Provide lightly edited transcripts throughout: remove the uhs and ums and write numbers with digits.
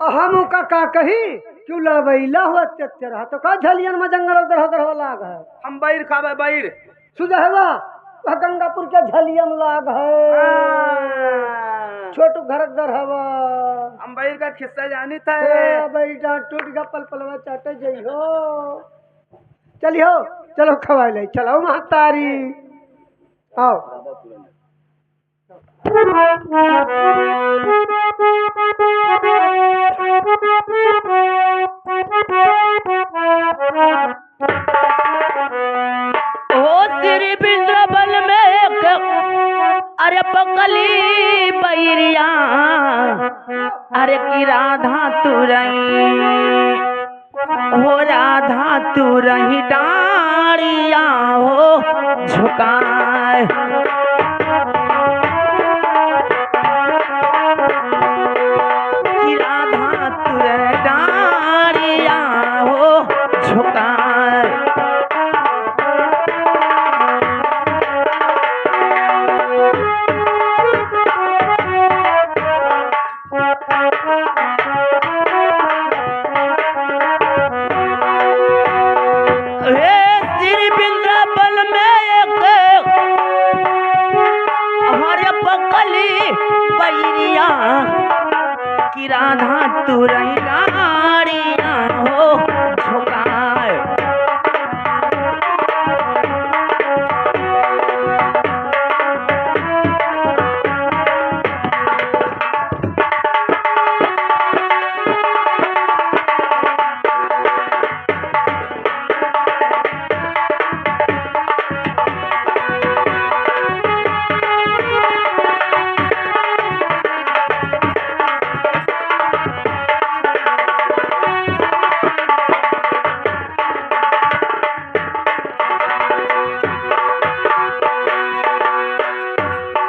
हम का कही क्यों लड़बैला हुआ चच्चर तो का झलियन में जंगल दरह दरह लाग है हम बैर खावे बैर। सुजहवा वह गंगापुर के झलियम लाग है छोटू घर दरहवा हम बैर का खिस्सा जानी था। बेटा टूट गया पल पलवा चाटे जइहो चलियो चलो खवा ले चलो महतारी आओ तेरी बिंद्रबल में एक अरे पकली बैरिया अरे की राधा तू रही हो राधा तू रही डाड़िया हो झुकाए की राधा तू रही डाड़िया हो झुकाए की राधा तू रही डाड़िया हो झुकाए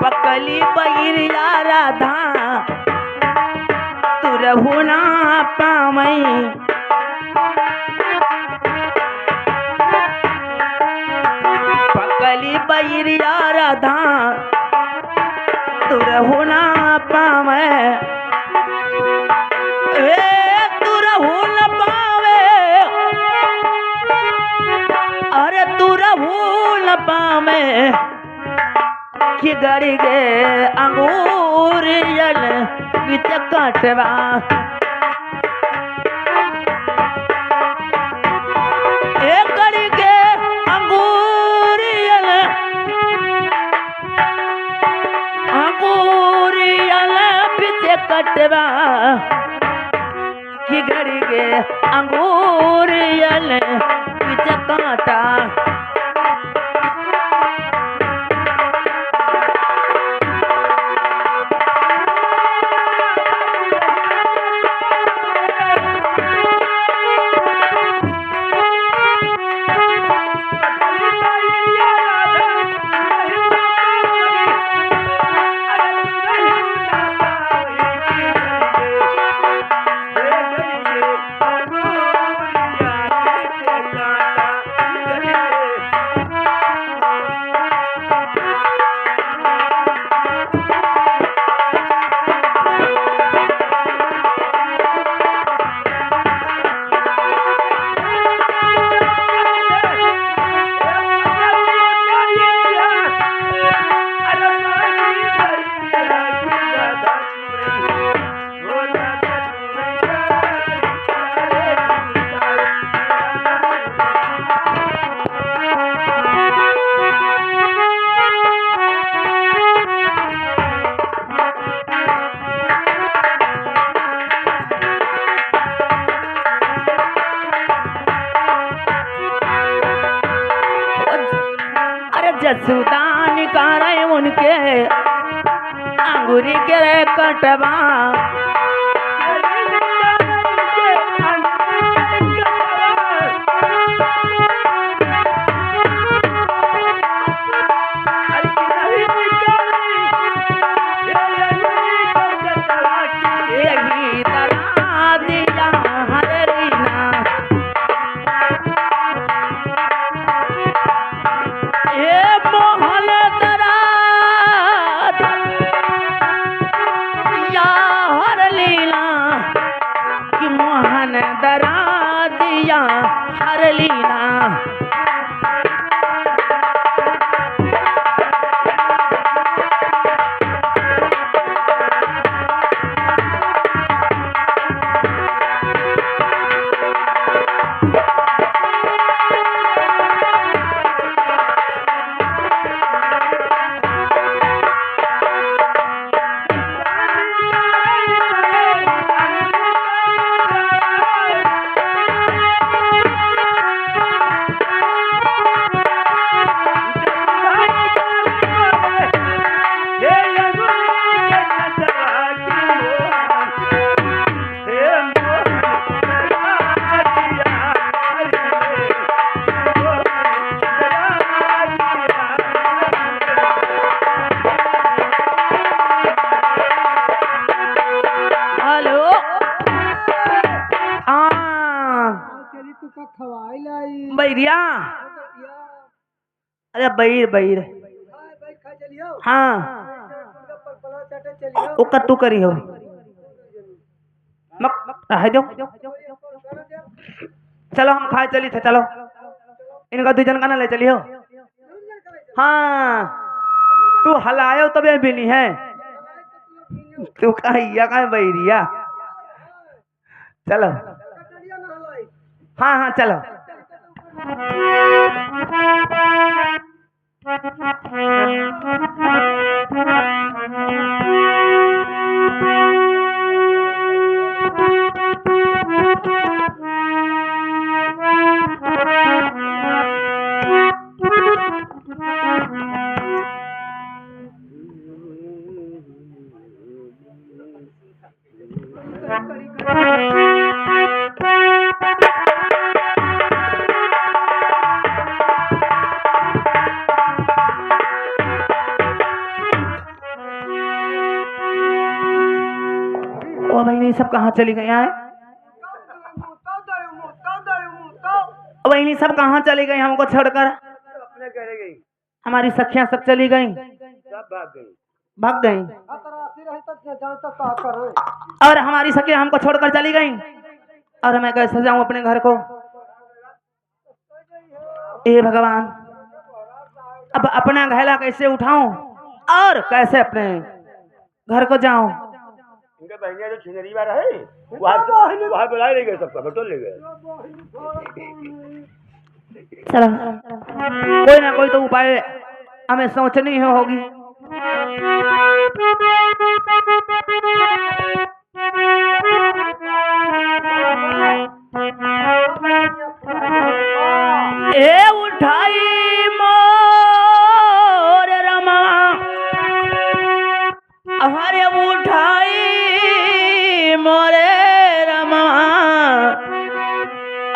पकली बैरिया राधा तू रहू ना पामई पकली बैरिया राधा तू रहू ना पावे तू रहू न पावे अरे तू रहू न पावे कि गड़ी गे अंगूर जल बीच कटवा एक गड़ी गे अंगूर जल बीच कटवा कि गड़ी गे अंगूर जल बीच काटा जसुदा निकाले उनके अंगूरी के कटवा मैया हर लीना। हेलो हाँ चली तू का खवाई लाई बैरिया। अरे बैर बैर भाई खा चलियो हाँ गप्पल पलवा चाटे चलियो ओ कत्तू करी हो मक रह दो। चलो हम खाए चली थे चलो इनका दूजन का ना ले चलियो। हाँ तू हलायो तबे बिनी है तू कहिया का बैरिया। चलो हाँ हाँ चलो। ओ बहनी सब कहाँ चली गई हैं? बहनी सब कहाँ चली गई हमको छोड़कर? अपने घर गई, हमारी सखियां सब चली गई सब भाग गई। भाग गई और हमारी सखियां हमको छोड़कर चली गई और मैं कैसे जाऊं अपने घर को? ए भगवान अब अपना घैला कैसे उठाऊं और कैसे अपने घर को जाऊं? इनके बहनिया जो छिनरी वाला है वहाँ बुला ले गए, सबका बटोर ले गए। चलो कोई ना कोई तो उपाय हमें सोचनी ही होगी। ए उठाई मोर रमा हमारे उठाई मोरे रमा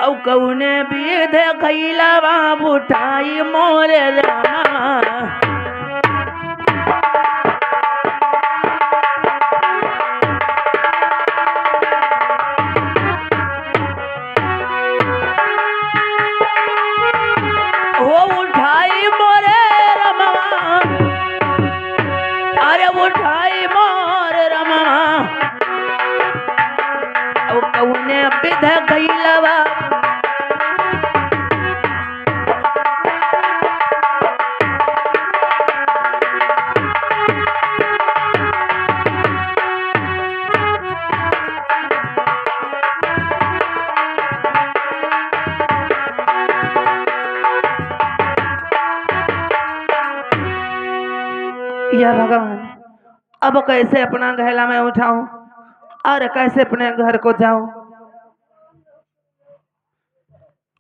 औ कौने विध खैला बाब उठाई मोरे रमा। वो उठाई मोरे रमवा अरे उठाई मोर रमवा औ कौने विध खैलवा या भगवान अब कैसे अपना घैला में उठाऊं और कैसे अपने घर को जाऊं?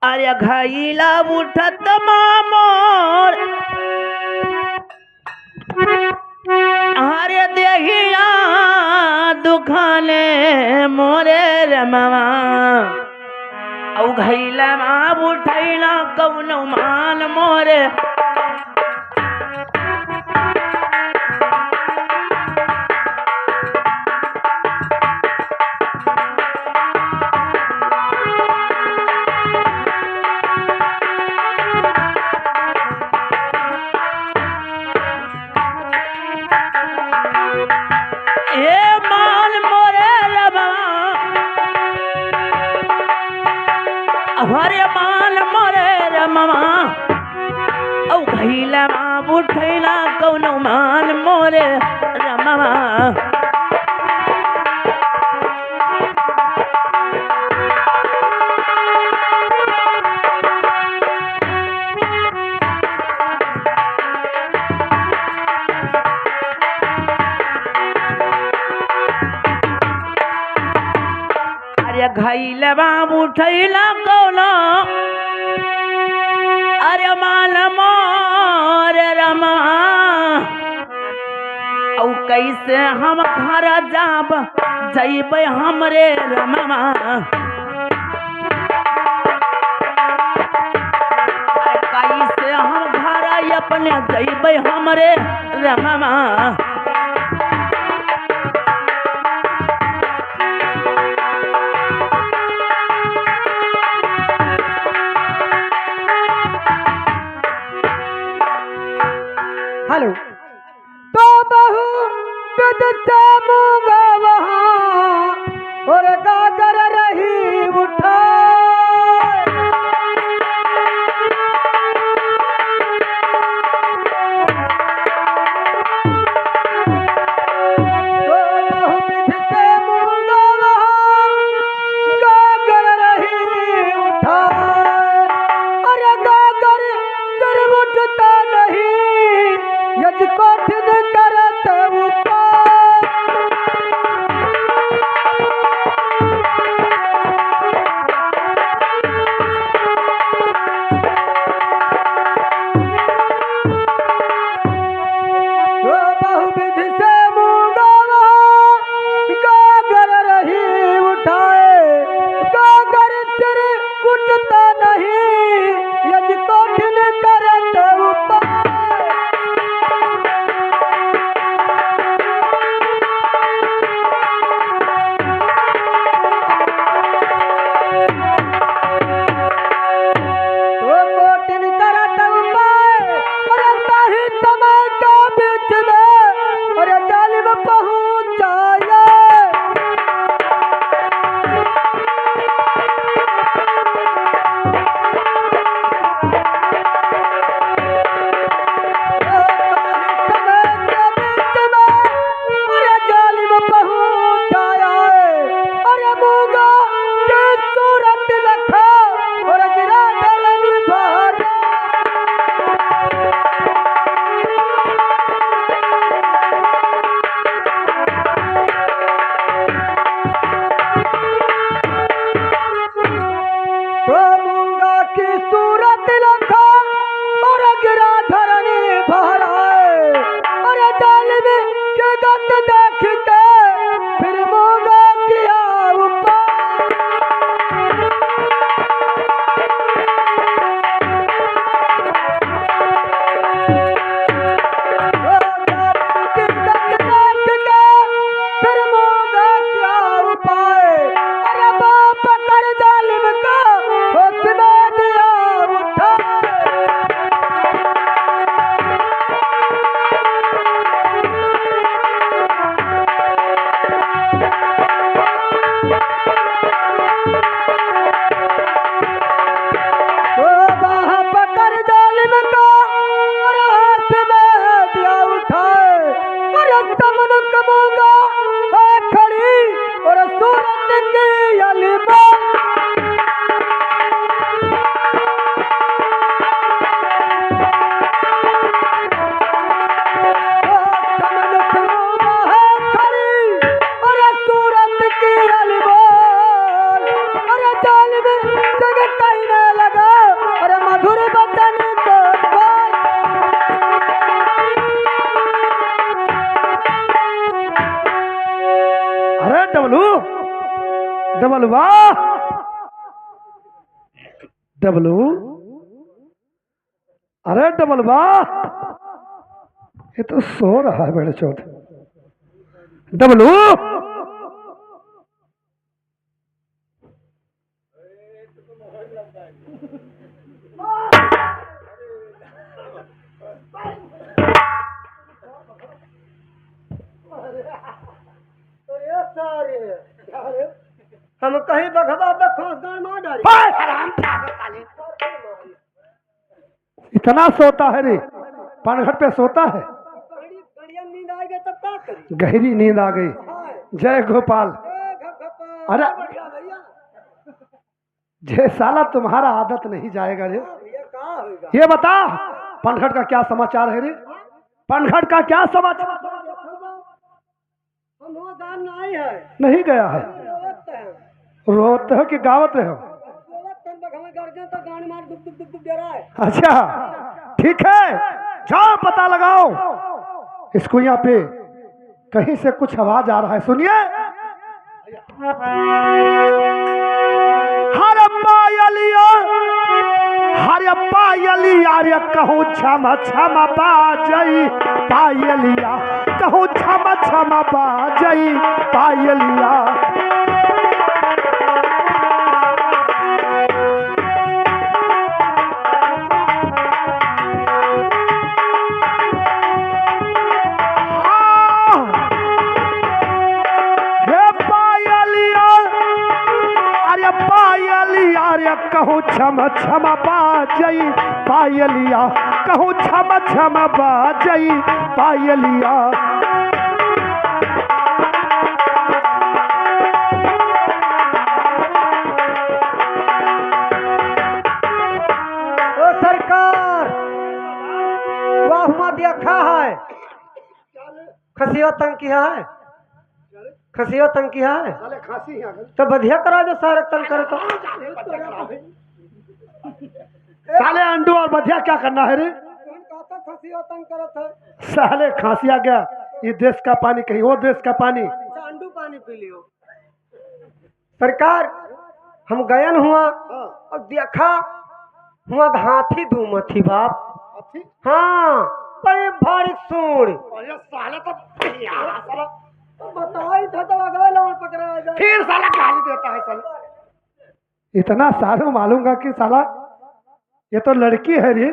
अरे घैला उठत मामोर अरे देहिया दुखाने मोरे रमवा औ घैला माँ उठैला कौनो मान मोरे। हरे माल मोरे रमवा औ घैला उठैला कौनो माल मोरे रमवा अरे घैला उठैला कौनो अरे माल मोरे रमा औ कैसे हम घर जाब जैबै हमरे रमवा कैसे हम घर अपने जैबै हमरे रमवा हेलो तो बहु विद से मूंगा वहाँ और गागर रही उठा तो बहु विद से मूंगा वहाँ गागर रही उठा अरे गागर सिर उठता नहीं यदि कठिन करत उपाय ओ बहुविधि से मूंगा गागर रही उठाए गागर सिर उठता नहीं यदि कठिन करत उपाय तो कोटिन करत उपाय और ताही समय के बीच में और जालिम पहुंचाए की सूरत लखा और गिरा धरनी भराए और जालिम के गत देख के फिर मूंगा किया उपाय ओ जालिम के गत देख के फिर मूंगा किया उपाय अरे बाप कर जालिम का होश में दिया उठाए ओ बाह पकड़ जालिम का और हाथ में दिया उठाए और समन कमूंगा है खड़ी और सूरत की अलीमा समन कमूंगा है खड़ी और सूरत की अलीमा और जालिम संग कहने लगा और मधुर बचन को बोल अरे डबलू डबलवा डबलू अरे डबलवा ये तो सो रहा है मेरे चौथ डबलू हम कहीं बघवा पे खोस गाड़ मार डाली। ओए, हराम जादे साले। इतना सोता है रे, पनघट पे सोता है। बढ़िया नींद आ गई तब क्या करी? गहरी नींद आ गई। जय गोपाल। अरे बढ़िया भैया। जय साला तुम्हारा आदत नहीं जाएगा रे। भैया कहाँ होगा? ये बता पनघट का क्या समाचार है रे? पनघट का क्या समाचार? हम वो गान नहीं है। नहीं गया है। रोवत है। रोते हो कि गावत हो? रोवत तन बघवा गर्जन तो गान मार दुब दुब दुब दुब दे रहा है। अच्छा ठीक है, जाओ पता लगाओ इस कुइया पे कहीं से कुछ आवाज आ रहा है। सुनिए। हरे पायलिया, हरे पायलिया रे कहूँ छम छम बाजई पायलिया, कहूँ छम छम बाजई पायलिया। अरे कहूँ छम छम बाजई पायलिया, कहूँ छम छम बाजई पायलिया। ओ सरकार, वाह मत देखा है। खसिया तंग किया है। खसिया तंग किया है। साले खांसी है अगर। तो बढ़िया करा जो सारे तंग करे तो। साले अंडू और बधिया क्या करना है रे? खसिया तंग करत है। साले खांसी आ गया, ये देश का पानी कहीं वो देश का पानी। अंडू पानी पी लियो। सरकार, हम गयन हुआ और देखा हुआ हाथी धूमथी बाप। हाँ, बड़े भारी सूंड। साले तो बताई था तो अगले लोग पकड़ा जाए। फिर साला गाली देता है साला। इतना सारे मालूंगा कि साला ये तो लड़की है रे।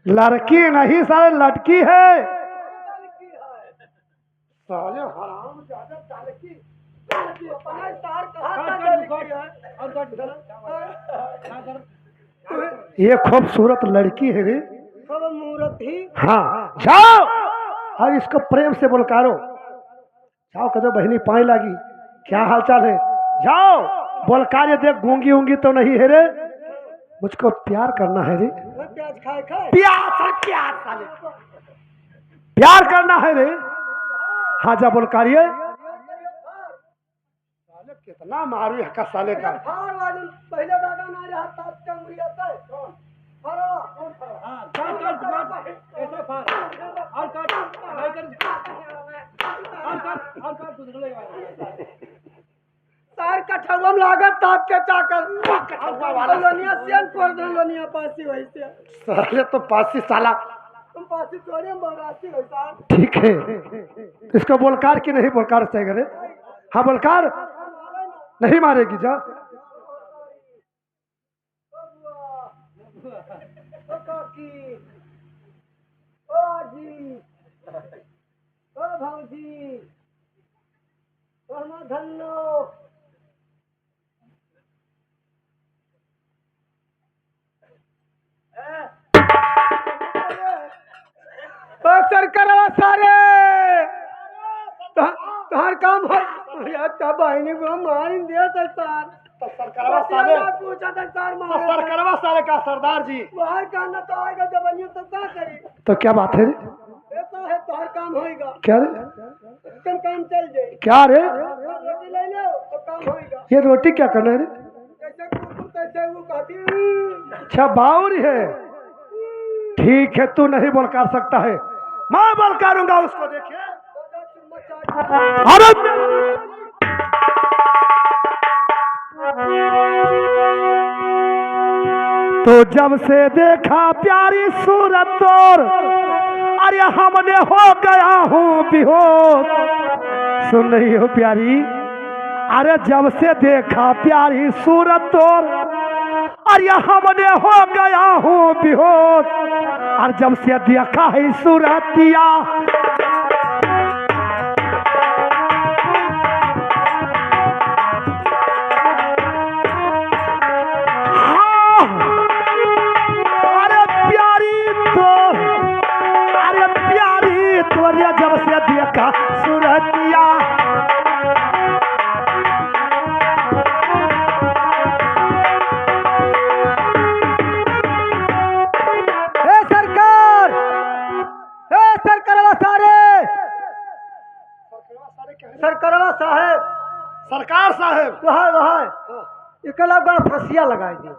लड़की नहीं साले लड़की है। साले हराम ज्यादा लड़की। ये खूबसूरत लड़की है रे। मूर्त ही। हाँ जाओ और इसको प्रेम से बोलकारो। जाओ कदो बहनी पाए लगी, क्या हालचाल है? जाओ बोलकारे देख, गूंगी उंगी तो नहीं है रे। मुझको प्यार करना है रे। प्याज खाए खाए। प्यार साले प्यार करना है रे। हाँ जा बोलकारिए। साले कितना मारू है का साले का। फार वाले पहले दादा ना रहा था कंगरी आता है। कौन? फारवा कौन फारवा? हां काट ऐसे फार और काट नहीं कर और काट कुछ लगेगा। तार कठौम लागत ताप के चाकर वाला लोनिया सेन कर दे। लोनिया पासी वैसे साले तो पासी साला। तुम पासी छोड़े हम बरासी वैसा। ठीक है, इसको बोलकार की नहीं बोलकार से करे। हाँ बोलकार नहीं मारेगी जा। ओ काकी, ओ आजी, ओ भाऊजी, ओ धन्नो। सरकार सारे तोहर काम हो या बहनी को मार दिया था सर। तो सरकारवा साले पूछा था सर तो मार सरकारवा साले का सरदार जी बाहर करना तो आएगा जब बनियो तो क्या करी? तो क्या बात है रे? ऐसा है तोहर काम होएगा। क्या रे? तुम काम चल जाए। क्या रे? रोटी ले लो तो काम होएगा। ये रोटी क्या करना है रे? जैसे कुकुर तैसे वो कहती। अच्छा बाउरी है। ठीक है, तू नहीं बोल कर सकता है, मैं बोल करूंगा उसको। देखिए अरे तो जब से देखा प्यारी सूरत तोर, अरे हमने हो गया हूँ बेहोश। सुन रही हो प्यारी? अरे जब से देखा प्यारी सूरत तोर, अरे हमने हो गया हूँ बेहोश। और जब से देखा है सूरतिया, सरकार साहब वहाँ वहाँ इकला गड़ फसिया लगाई दी।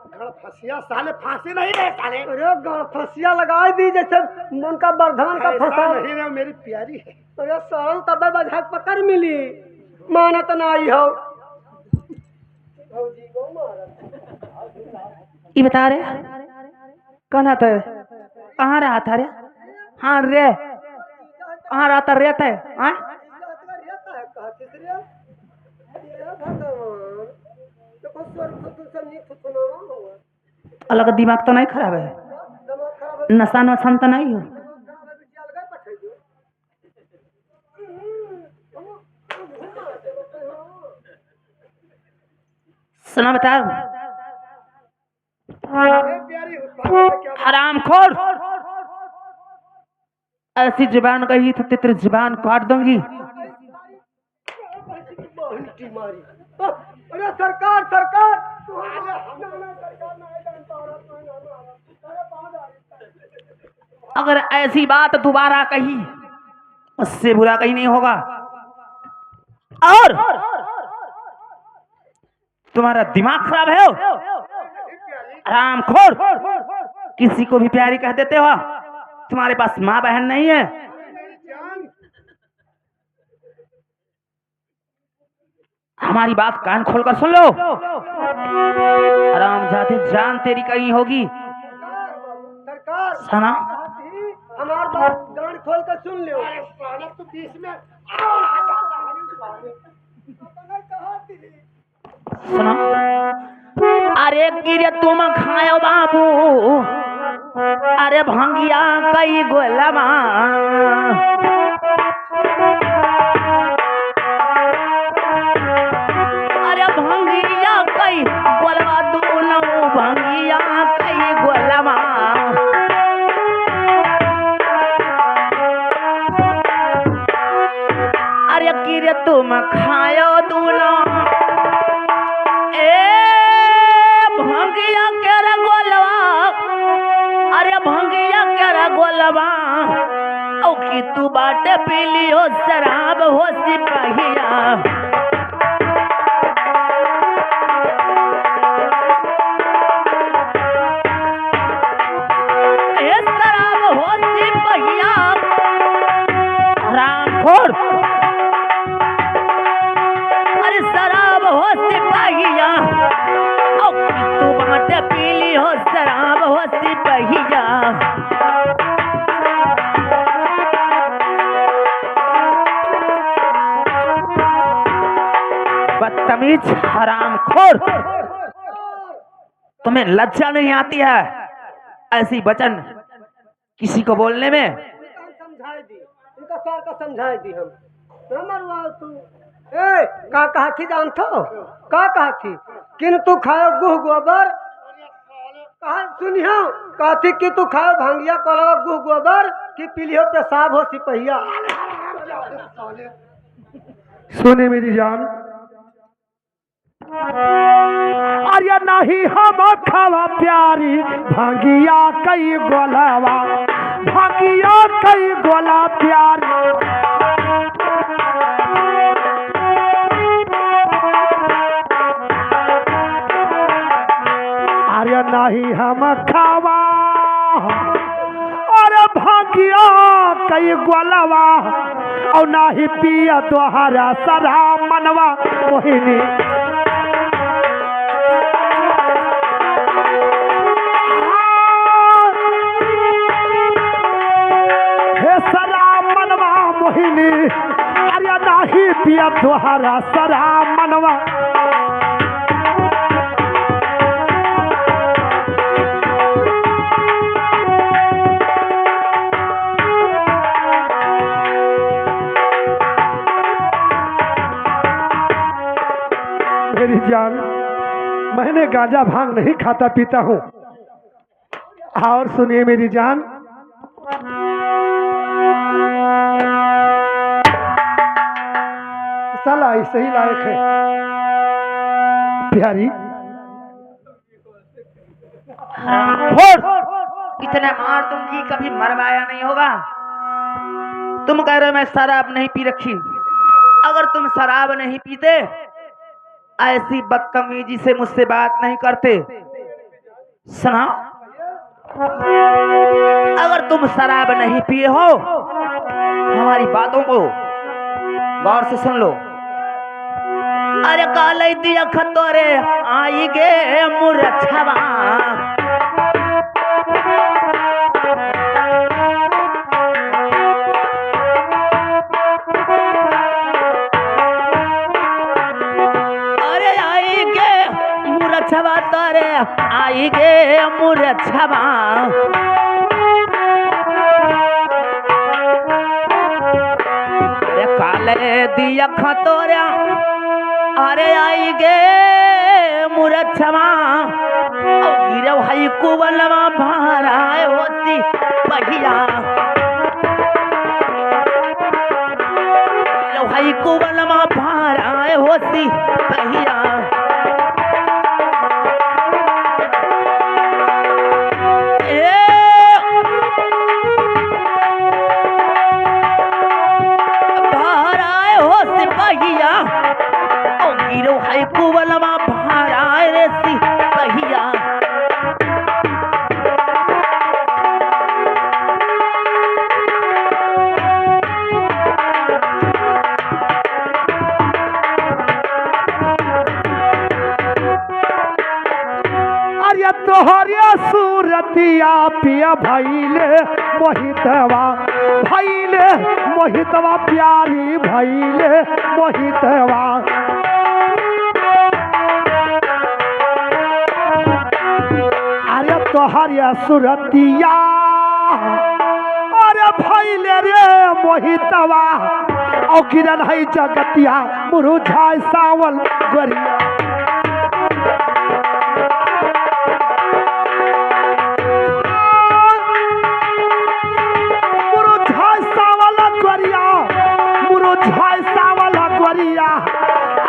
फंसिया साले फांसी नहीं है साले। अरे गड़ फसिया लगाई दी जैसे उनका वर्धमान का ऐसा फसा। नहीं रे मेरी प्यारी है। अरे सरल तबे बजा पकड़ मिली मानत ना आई हो। ये बता रे कहाँ था कहाँ रहा था रे? हाँ रे कहाँ रहता रहता है? हाँ अलग दिमाग तो नहीं खराब है? नशा नशा तो नहीं हो? सुना बता प्यारी क्या हरामखोर ऐसी जुबान कही तो तेरी जुबान काट दूंगी। मारी। अरे सरकार सरकार अगर ऐसी बात दोबारा कही उससे बुरा कहीं नहीं होगा। और तुम्हारा दिमाग खराब है हरामखोर, किसी को भी प्यारी कह देते हो। तुम्हारे पास माँ बहन नहीं है? हमारी बात कान खोलकर सुन लो। आराम जाते जान तेरी कहीं होगी। सरकार सुना हमार बात कान खोल कर सुन लो। तो बीच में सुनो अरे गिरे तुम खायो बाबू अरे भंगिया कई गोलमा अरे भंगिया कई गोलमा दोनों भंगिया कई गोलमा अरे गिरे तुम खायो दोनों भंगिया के रे गोलवा अरे भंगिया के रे गोलवा ओ की तू बाटे पीली हो शराब हो सिपाहिया ए शराब हो सिपाहिया हरामखोर अरे शराब हो सिपाहिया तू बाटे पीली हो शराब हो सिपाहिया बदतमीज हरामखोर, तुम्हें लज्जा नहीं आती है ऐसी वचन किसी को बोलने में? समझाई दी इनका सार का समझाई दी हम न मरवा तू। ए का कहा थी जानतो का कहा थी किन तू खाओ गुह गोबर कहा सुनियो कहती कि तू खाओ भांगिया कलवा गुह गोबर कि पीलियो पेशाब हो सिपहिया। सुने मेरी जान अरे नहीं हम खावा प्यारी भांगिया कई गोलावा भांगिया कई गोला प्यारी अरे नहीं हम खावा अरे भांगिया कई गोलावा और नहीं पिया तोहरा सदा मनवा मोहिनी मोहिनी अरे नाही पिया तोहरा सरा मनवा मेरी जान मैंने गांजा भांग नहीं खाता पीता हूँ। और सुनिए मेरी जान साला ऐसे ही लायक है प्यारी। इतना मार दूंगी कभी मरवाया नहीं होगा। तुम कह रहे हो मैं शराब नहीं पी रखी, अगर तुम शराब नहीं पीते ऐसी बदतमीजी से मुझसे बात नहीं करते। सुना, अगर तुम शराब नहीं पिए हो, हमारी बातों को गौर से सुन लो। अरे काले दिया खतोरे आई गे मुरछवा, अरे आई गे मुरछवा तोरे आई गे मुरछवा, अरे काले दिया खतोरा अरे आई गे मुरछवा, गिरे भाई कुबलवा भाराए होती पहिया, भाई कुबलवा भाराए होती पहिया, भाराए होती पहिया, गिरो है कुबलवा भाराए रे सी पहिया। अरे तोहरे सूरतिया पिया भैले मोहितवा, भैले मोहितवा प्यारी भैले मोहितवा। अरे तोहरे सूरतिया अरे भैले रे मोहितवा, और किरण है जगतिया मुरुझाए सावल गोरिया।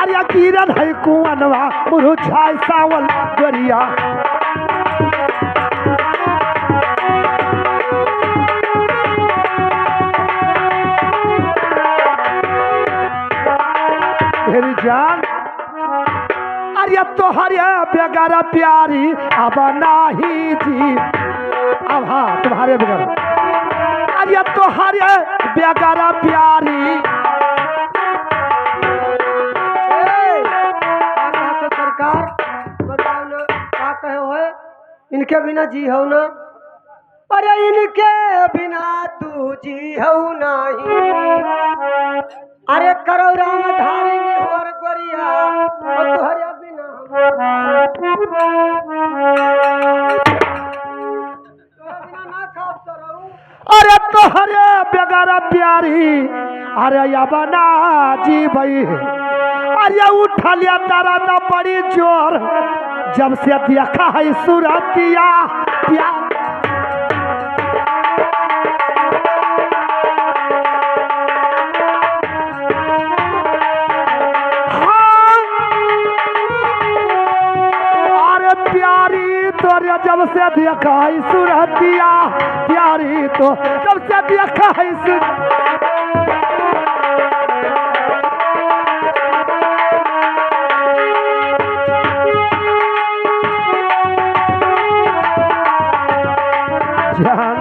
अरे किरण है कुअनवा मुरुझाए सावल गोरिया। मेरी जान अरे तोहरे बेगार प्यारी अब नाही जी, अब हाँ तुम्हारे बेगार, अरे तोहरे बेगार प्यारी। सरकार बताओ ना क्या कहे हो, इनके बिना जी हो ना, अरे इनके बिना तू जी हो नहीं, अरे करो राम धारिणी और गोरिया, और तोहरे बिना ना खाप तो रहूं। अरे तोहरे बेगार प्यारी अरे या बना जी भाई, अरे उठा लिया तारा ना बड़ी जोर, जब से देखा है सूरतिया प्यार। अरे प्यारी तोरे जब से देखा है सूरतिया प्यारी, तो जब से देखा है जान।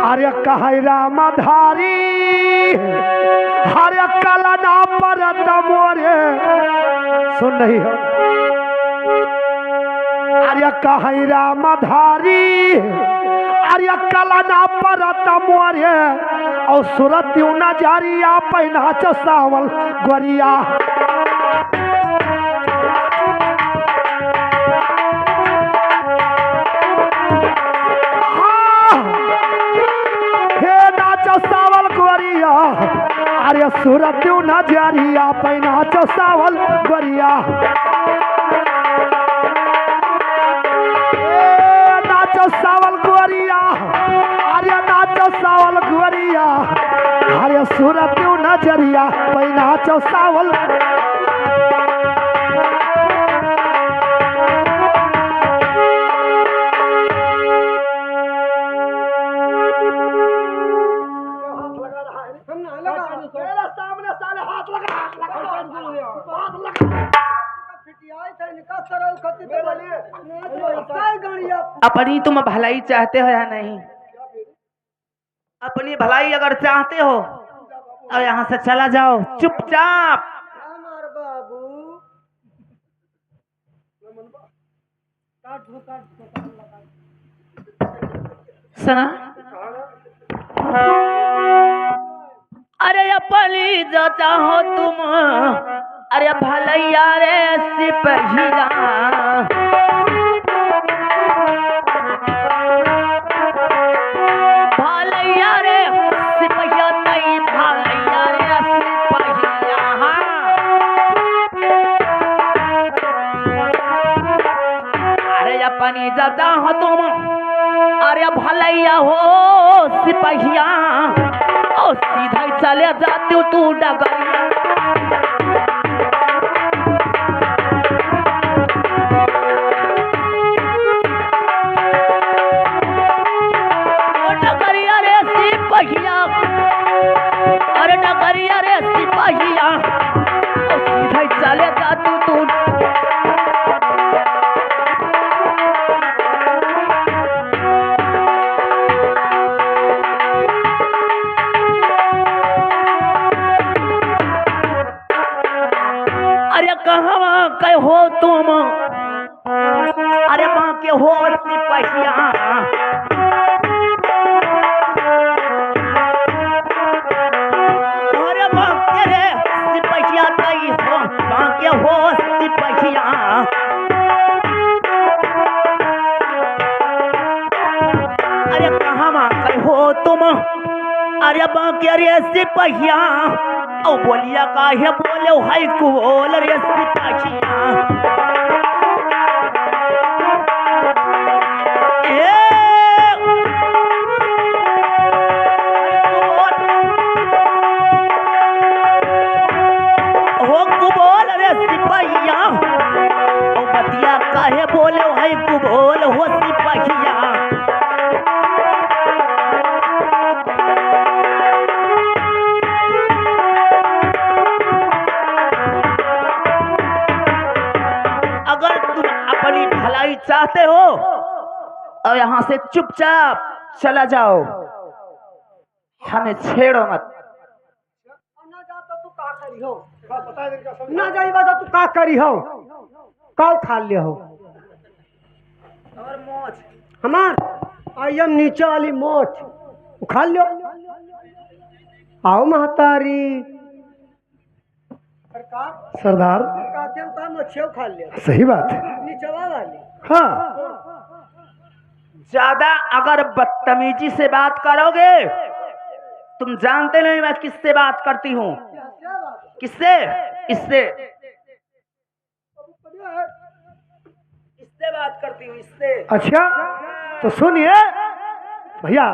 अरे कहे रामधारी हरे कलना पर मोरे, सुन नहीं हो, अरे कहे रामधारी अरे कलना पर मोरे, और सूरत नजरिया पैना चसावल गोरिया। सावल गोरिया अरे सूरत नजरिया पैना सावल गोरिया। नाचो सावल गोरिया अरे नाचो सावल गोरिया, अरे सूरत नजरिया पैना सावल। हम ना लगा, सामने साले हाथ लगा अपनी तुम भलाई चाहते हो या नहीं? अपनी भलाई अगर चाहते हो तो यहाँ से चला जाओ चुपचाप। हमार बाबू सुना? अरे अपनी जो चाहो तुम, अरे भलैया रे सिपहिया, भलैया रे सिपहिया नहीं, भलैया रे सिपहिया। अरे अपनी जो चाहो तुम, अरे भलैया हो सिपहिया, और सीधा ही चले जाते हो तू डगरिया। डगरिया रे सिपहिया, अरे डगरिया रे सिपहिया, और सीधा ही चले जाते हो तू। अरे कहाँ के हो तुम, अरे माँ के हो सिपहिया, अरे माँ के रे सिपहिया कई हो, माँ के हो सिपहिया। अरे कहाँ के हो तुम, अरे माँ के रे सिपहिया, ओ बोलिया काहे बोले हाय कोल रे सिपहिया। हो कुबोल रे सिपहिया, ओ बतिया काहे बोले हाय कुबोल हो सिपहिया। अगर तुम अपनी भलाई चाहते हो और यहाँ से चुपचाप चला जाओ, हमें छेड़ो मत। ना जाता तू का करी हो, ना जाइबा तो तू का करी हो, काउ खा ले हो और मोच हमार आयम नीचे वाली मोच खा लो। आओ महतारी सरकार, सरदार मच्छियों खा लिया सही बात है। नीचवा वाली। हाँ ज्यादा अगर बदतमीजी से बात करोगे, तुम जानते नहीं मैं किससे बात करती हूँ। किससे? इससे इससे बात करती हूँ, इससे। अच्छा तो सुनिए भैया,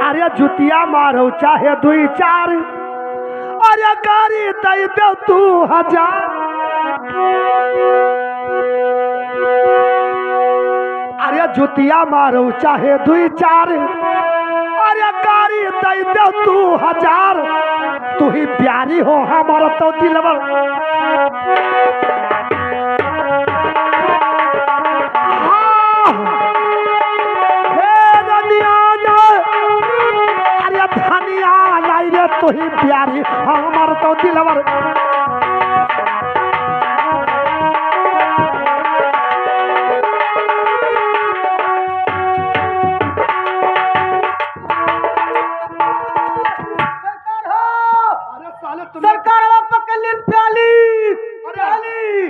अरे जुतिया मारो चाहे दुई चार, अरे गाड़ी दे दे 2000। अरे जुतिया मारो चाहे दुई चार, अरे गाड़ी दे दे 2000। तू ही प्यारी हो हमारा तो दिलवर। तो ही प्यारी हमार तो दिलवर। सरकार पकड़ ली प्याली।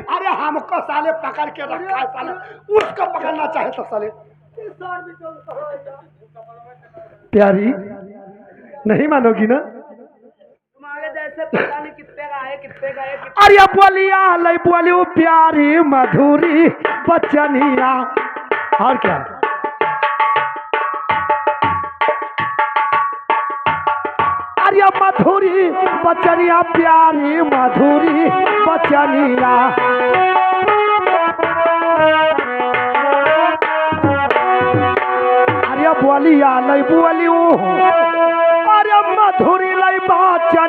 अरे हमको साले पकड़ के रखा है साले, उसको पकड़ना चाहे तो साले। प्यारी नहीं मानोगी ना? तुम्हारे जैसे पता नहीं कितने गए। अरे बोलिया लई बोलियो प्यारी मधुरी बचनिया। और क्या? अरे मधुरी बचनिया, प्यारी मधुरी बचनिया। अरे बोलिया लई बोलियो, अरे मधुरी लई बचनिया।